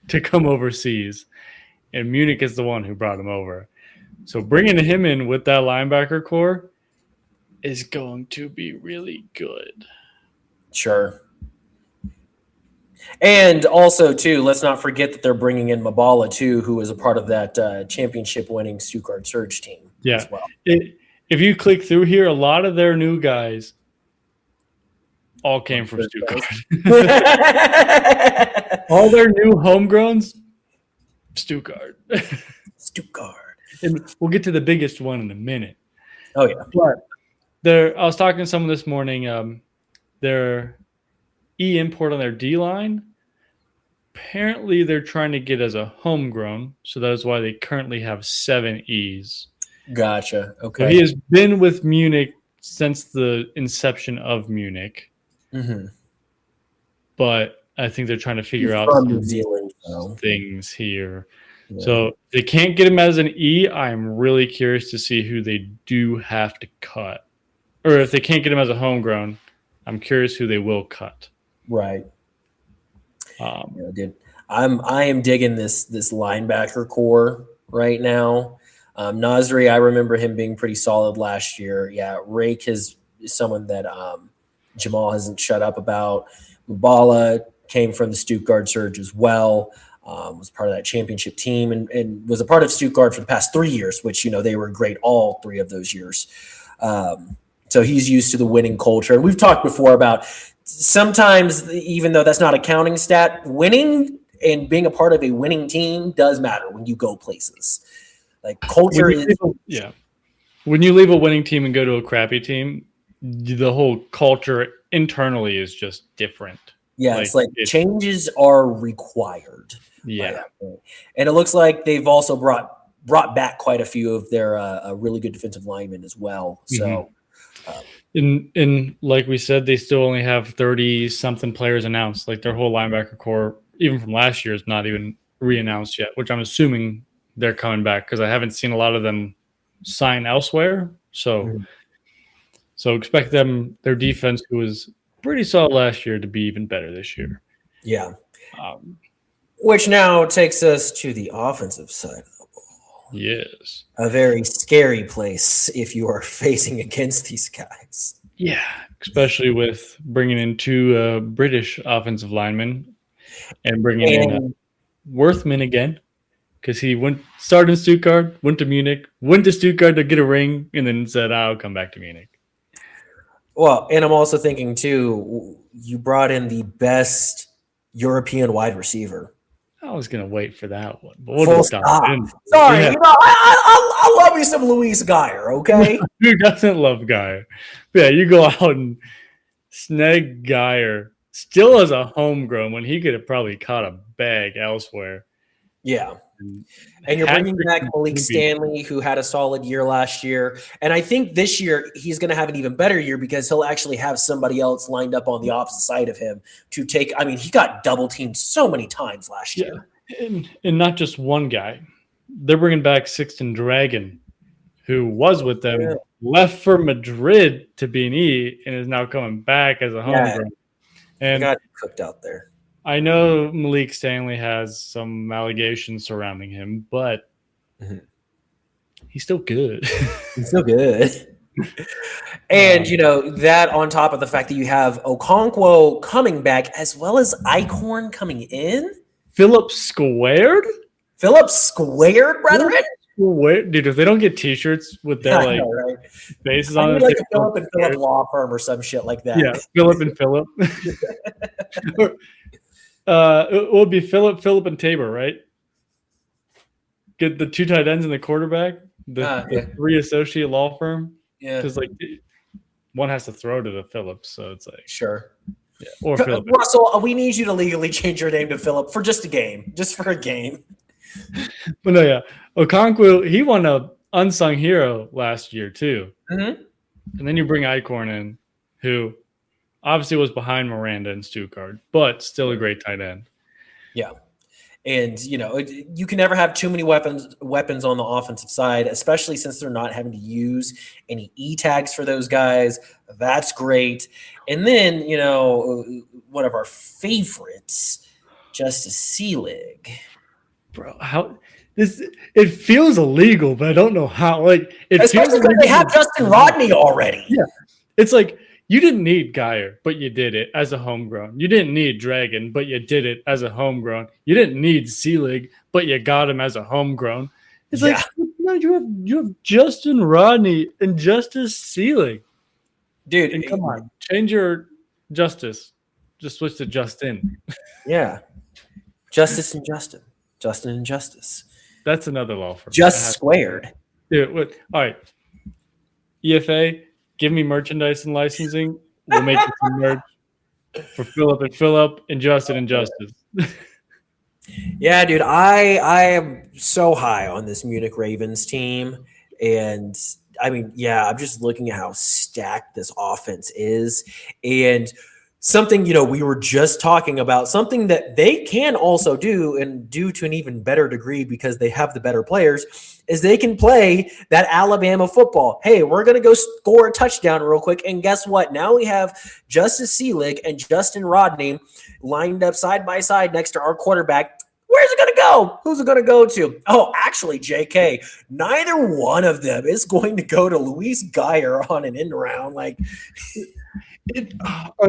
to come overseas. And Munich is the one who brought him over. So bringing him in with that linebacker core is going to be really good. Sure. And also, too, let's not forget that they're bringing in Mabala, too, who is a part of that championship-winning Stuttgart Surge team as well. If you click through here, a lot of their new guys all came from Stuttgart. All their new homegrowns, Stuttgart. And we'll get to the biggest one in a minute. Oh, yeah. But I was talking to someone this morning. Their import on their D-line, apparently they're trying to get as a homegrown, so that is why they currently have 7 E's. Gotcha. Okay. So he has been with Munich since the inception of Munich. Mm-hmm. But I think they're trying to figure out New Zealand, things here. Yeah. So if they can't get him as an E, I'm really curious to see who they do have to cut. Or if they can't get him as a homegrown, I'm curious who they will cut. Right. Dude, I am digging this linebacker core right now. Nasri, I remember him being pretty solid last year. Yeah, Rake is someone that Jamal hasn't shut up about. Mubala came from the Stuttgart Surge as well. Was part of that championship team and was a part of Stuttgart for the past 3 years, which, they were great all 3 of those years. So he's used to the winning culture. And we've talked before about sometimes, even though that's not a counting stat, winning and being a part of a winning team does matter when you go places. Like culture when you leave a winning team and go to a crappy team, the whole culture internally is just different. Yeah, it's changes are required. Yeah. And it looks like they've also brought back quite a few of their really good defensive linemen as well. So and like we said, they still only have 30-something players announced. Like their whole linebacker core, even from last year, is not even re-announced yet, which I'm assuming they're coming back because I haven't seen a lot of them sign elsewhere. So expect their defense, who was pretty solid last year, to be even better this year. Yeah. Which now takes us to the offensive side of the ball. Yes. A very scary place if you are facing against these guys. Yeah, especially with bringing in 2 British offensive linemen and bringing in Worthman again. Because he started in Stuttgart, went to Munich, went to Stuttgart to get a ring, and then said, I'll come back to Munich. Well, and I'm also thinking, too, you brought in the best European wide receiver. I was going to wait for that one. But Full stop. Sorry, I love me some Luis Geyer, okay? Who doesn't love Geyer? Yeah, you go out and snag Geyer still as a homegrown when he could have probably caught a bag elsewhere. Yeah. And you're bringing back Malik Stanley, who had a solid year last year. And I think this year he's going to have an even better year because he'll actually have somebody else lined up on the opposite side of him to take. I mean, he got double teamed so many times last year. And not just one guy. They're bringing back Sixton Dragon, who was with them, left for Madrid to be an E, and is now coming back as a homegrown. And got cooked out there. I know Malik Stanley has some allegations surrounding him, but he's still good. He's still good. And, that on top of the fact that you have Okonkwo coming back as well as Eichhorn coming in. Philip Squared, brethren? Dude, if they don't get T-shirts with their faces on it, like a Philip and Philip law firm or some shit like that. Yeah, Philip and Philip. It would be Philip, and Tabor, right? Get the 2 tight ends and the quarterback, the 3 associate law firm. Yeah, because one has to throw to the Phillips, so it's sure. Yeah, or Philip. Russell, we need you to legally change your name to Philip for just a game, just for a game. But no, yeah. Okonkwo, he won a unsung hero last year too. Mm-hmm. And then you bring Eichhorn in, who obviously was behind Miranda and Stuttgart, but still a great tight end. Yeah. And, you can never have too many weapons on the offensive side, especially since they're not having to use any E-tags for those guys. That's great. And then, one of our favorites, Justice Seelig. Bro, it feels illegal, but I don't know how. Like, especially because they have Justin Rodney already. Yeah. It's like, you didn't need Geyer, but you did it as a homegrown. You didn't need Dragon, but you did it as a homegrown. You didn't need Seelig, but you got him as a homegrown. It's like, no, you have Justin Rodney and Justice Seelig. Dude, and come on, change your Justice. Just switch to Justin. Yeah. Justice and Justin. Justin and Justice. That's another law for me. Just squared. Dude, all right. EFA, give me merchandise and licensing. We'll make you some merch for Philip and Justin and Justice. Yeah, dude, I am so high on this Munich Ravens team. And I mean, yeah, I'm just looking at how stacked this offense is. And something, we were just talking about, something that they can also do, and do to an even better degree because they have the better players, is they can play that Alabama football. Hey, we're going to go score a touchdown real quick. And guess what? Now we have Justice Seelig and Justin Rodney lined up side by side next to our quarterback. Where's it going to go? Who's it going to go to? Oh, actually, JK, neither one of them is going to go to Luis Geyer on an end round.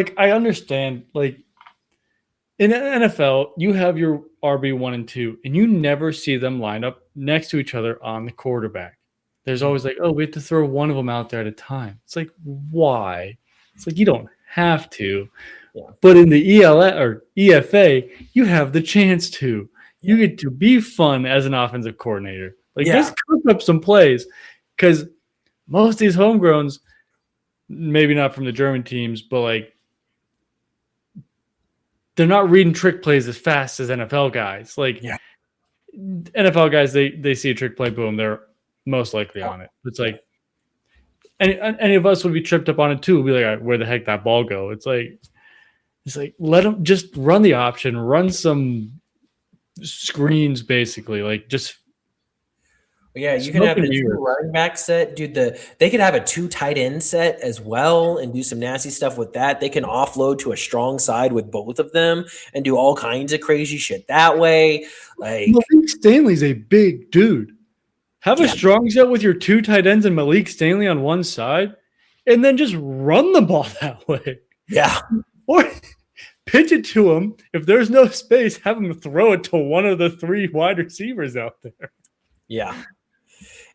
I understand, in the NFL, you have your RB1 and 2, and you never see them line up next to each other on the quarterback. There's always we have to throw one of them out there at a time. It's like, why? It's like, you don't have to. Yeah. But in the ELA or EFA, you have the chance to. You get to be fun as an offensive coordinator. Just cook up some plays, because most of these homegrowns, maybe not from the German teams, but they're not reading trick plays as fast as NFL guys. NFL guys, they see a trick play, boom, they're most likely on it. It's like any of us would be tripped up on it too. We'd be like, all right, where the heck that ball go? It's like let them just run the option, run some screens, basically. Yeah, you can have a 2 running back set, dude. They could have a 2 tight end set as well and do some nasty stuff with that. They can offload to a strong side with both of them and do all kinds of crazy shit that way. Malik Stanley's a big dude. Have a strong set with your 2 tight ends and Malik Stanley on one side, and then just run the ball that way. Yeah. Or pitch it to him. If there's no space, have him throw it to one of the 3 wide receivers out there. Yeah.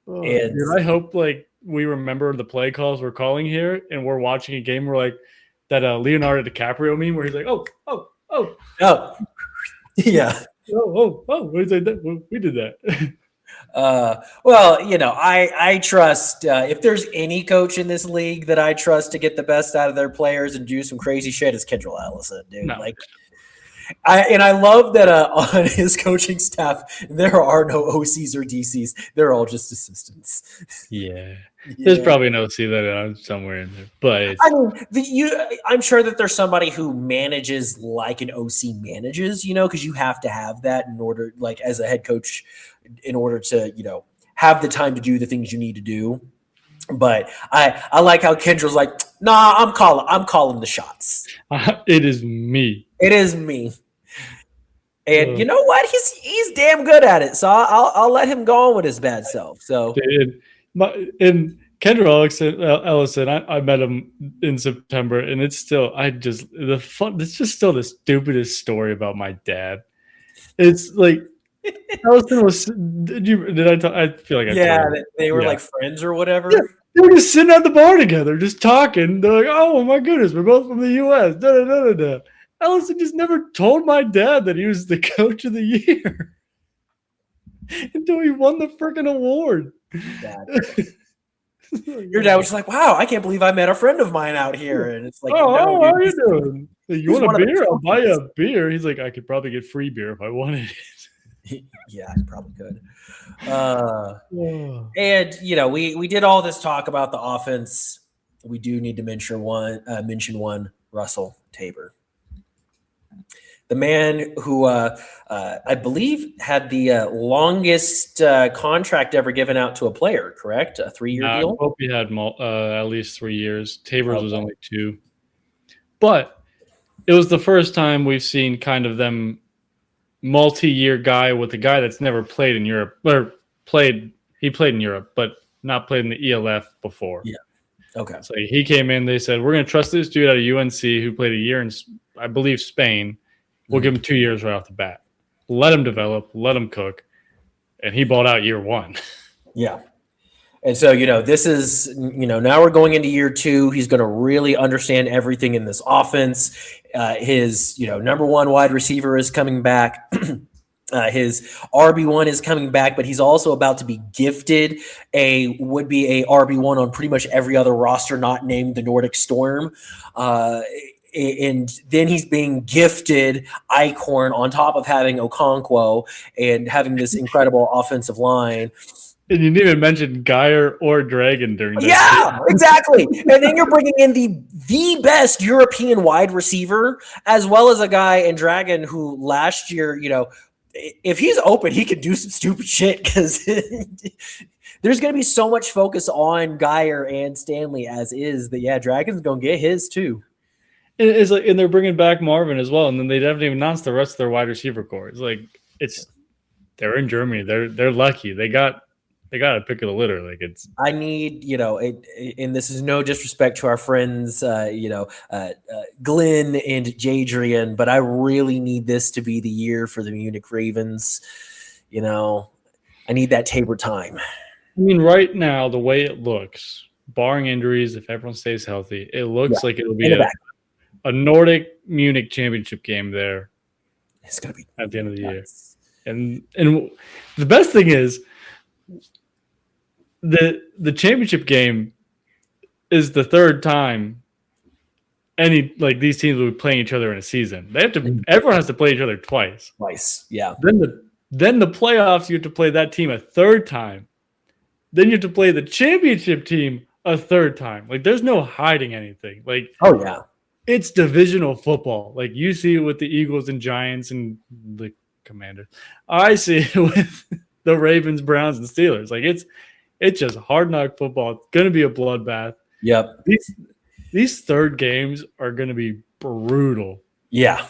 And dude, I hope we remember the play calls we're calling here, and we're watching a game where that Leonardo DiCaprio meme where he's like, oh, yeah, we did that. Well, I trust if there's any coach in this league that I trust to get the best out of their players and do some crazy shit, it's Kendall Allison, dude. No. I love that on his coaching staff there are no OCs or DCs; they're all just assistants. Yeah. There's probably an OC that somewhere in there, but I'm sure that there's somebody who manages like an OC manages, because you have to have that in order, as a head coach, in order to have the time to do the things you need to do. But I like how Kendra's like, nah, I'm calling the shots. It is me. It is me. And you know what? He's damn good at it. So I'll let him go on with his bad self. So and Kendra Ellison, I met him in September, and it's still it's just still the stupidest story about my dad. It's like Ellison was. Did I talk? I feel like they were friends or whatever. Yeah. They were just sitting at the bar together, just talking. They're like, "Oh my goodness, we're both from the U.S." Da, da, da, da, da. Ellison just never told my dad that he was the coach of the year until he won the freaking award. Your dad was just like, "Wow, I can't believe I met a friend of mine out here." And it's like, "Oh, how are you doing? You want a beer? I'll buy you a beer." He's like, "I could probably get free beer if I wanted it." Yeah, I probably could. And we did all this talk about the offense. We do need to mention one Russell Tabor, the man who I believe had the longest contract ever given out to a player. Correct, a 3-year deal. I hope he had at least 3 years. Tabor's was only 2, but it was the first time we've seen kind of them multi-year guy with a guy that's never played in Europe or played in Europe, but not played in the ELF before. Yeah. Okay. So he came in. They said, we're going to trust this dude out of UNC who played a year in, I believe, Spain. We'll give him 2 years right off the bat. Let him develop. Let him cook. And he balled out year 1. Yeah. And so, this is, now we're going into year 2. He's going to really understand everything in this offense. His, number 1 wide receiver is coming back. His RB1 is coming back, but he's also about to be gifted would be a RB1 on pretty much every other roster not named the Nordic Storm. And then he's being gifted Eichhorn on top of having Okonkwo and having this incredible offensive line. And you didn't even mention Geyer or Dragon during this. Yeah, exactly. And then you're bringing in the best European wide receiver, as well as a guy in Dragon who last year, if he's open, he could do some stupid shit because there's going to be so much focus on Geyer and Stanley as is that, Dragon's going to get his too. And they're bringing back Marvin as well, and then they haven't even announced the rest of their wide receiver core. They're in Germany. They're lucky. They got a pick of the litter. I need, and this is no disrespect to our friends, Glenn and Jadrian, but I really need this to be the year for the Munich Ravens. I need that Tabor time. I mean, right now, the way it looks, barring injuries, if everyone stays healthy, it looks like it'll be a Nordic Munich championship game there. It's going to be at the end of the year. And the best thing is the championship game is the third time these teams will be playing each other in a season. Everyone has to play each other twice. Yeah. Then the playoffs, you have to play that team a third time. Then you have to play the championship team a third time. There's no hiding anything. Oh yeah. It's divisional football. You see it with the Eagles and Giants and the Commanders. I see it with the Ravens, Browns, and Steelers. It's just hard knock football. It's going to be a bloodbath. Yep. These third games are going to be brutal. Yeah.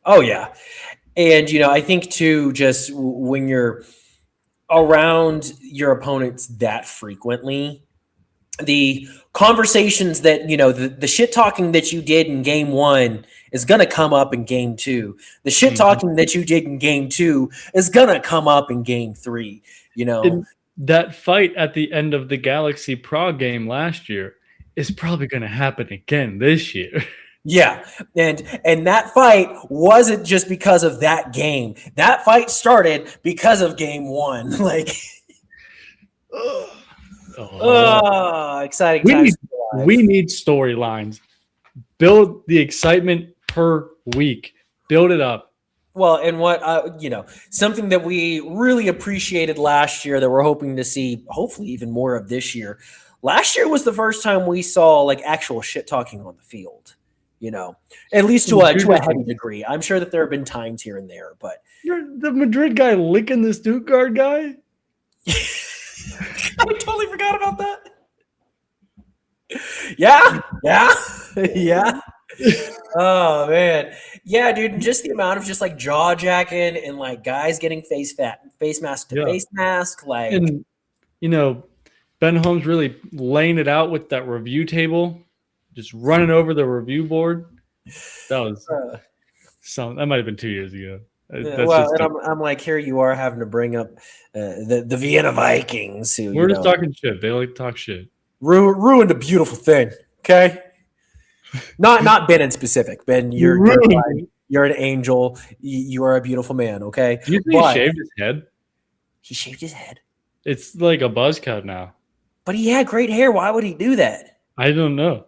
Oh yeah. And I think too, just when you're around your opponents that frequently, the conversations that, the shit talking that you did in game 1 is going to come up in game 2. The shit talking that you did in game 2 is going to come up in game 3, And that fight at the end of the Galaxy Prague game last year is probably going to happen again this year. Yeah. And that fight wasn't just because of that game. That fight started because of game 1. Exciting times. We need storylines. Build the excitement per week. Build it up. Well, and what something that we really appreciated last year that we're hoping to see, hopefully even more of this year. Last year was the first time we saw actual shit talking on the field. At least to a heavy degree. I'm sure that there have been times here and there, but you're the Madrid guy licking the Stuttgart guy. I totally forgot about that. Yeah. Oh man, yeah, dude. Just the amount of jaw jacking and guys getting face mask to face mask, and Ben Holmes really laying it out with that review table, just running over the review board. That was that might have been 2 years ago. I'm here you are having to bring up the Vienna Vikings. Who, we're just talking shit. They like to talk shit. Ruined a beautiful thing. Okay, not Ben in specific. Ben, you're an angel. You are a beautiful man. Okay. Do you think he shaved his head? He shaved his head. It's like a buzz cut now. But he had great hair. Why would he do that? I don't know.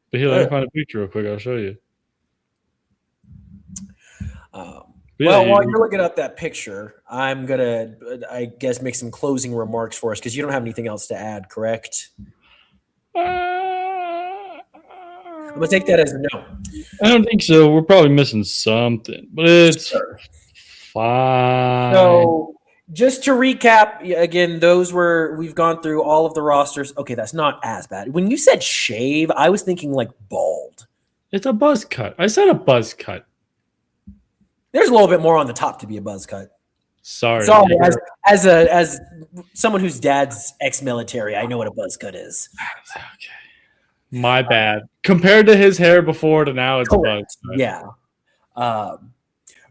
But here, let me find a picture real quick. I'll show you. While you're looking up that picture, I'm going to, I guess, make some closing remarks for us because you don't have anything else to add, correct? I'm going to take that as a no. I don't think so. We're probably missing something, but it's fine. So just to recap, again, we've gone through all of the rosters. Okay, that's not as bad. When you said shave, I was thinking like bald. It's a buzz cut. I said a buzz cut. There's a little bit more on the top to be a buzz cut. Sorry. As someone whose dad's ex-military, I know what a buzz cut is. Okay. My bad. Compared to his hair before to now, it's Correct. a buzz cut. Yeah.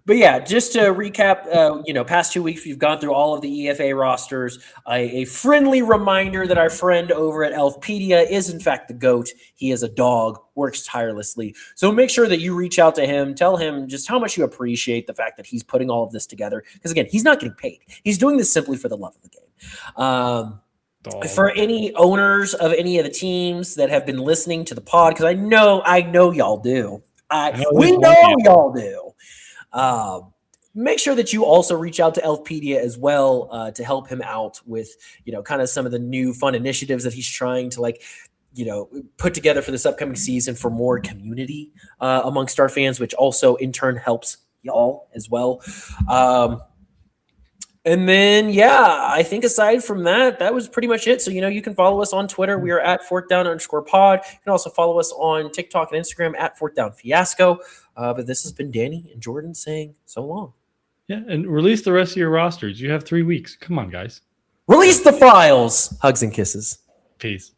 But yeah, just to recap, past 2 weeks we've gone through all of the EFA rosters. A friendly reminder that our friend over at Elfpedia is in fact the GOAT. He is a dog, works tirelessly. So make sure that you reach out to him, tell him just how much you appreciate the fact that he's putting all of this together. Because again, he's not getting paid. He's doing this simply for the love of the game. For any owners of any of the teams that have been listening to the pod, because I know y'all do. We know y'all do. Make sure that you also reach out to Elfpedia as well to help him out with, kind of some of the new fun initiatives that he's trying to put together for this upcoming season for more community amongst our fans, which also in turn helps y'all as well. And then, I think aside from that, that was pretty much it. So, you can follow us on Twitter. We are at @fourthdown_pod. You can also follow us on TikTok and Instagram at @fourthdownfiasco. But this has been Danny and Jordan saying so long. Yeah, and release the rest of your rosters. You have 3 weeks. Come on, guys. Release the files. Hugs and kisses. Peace.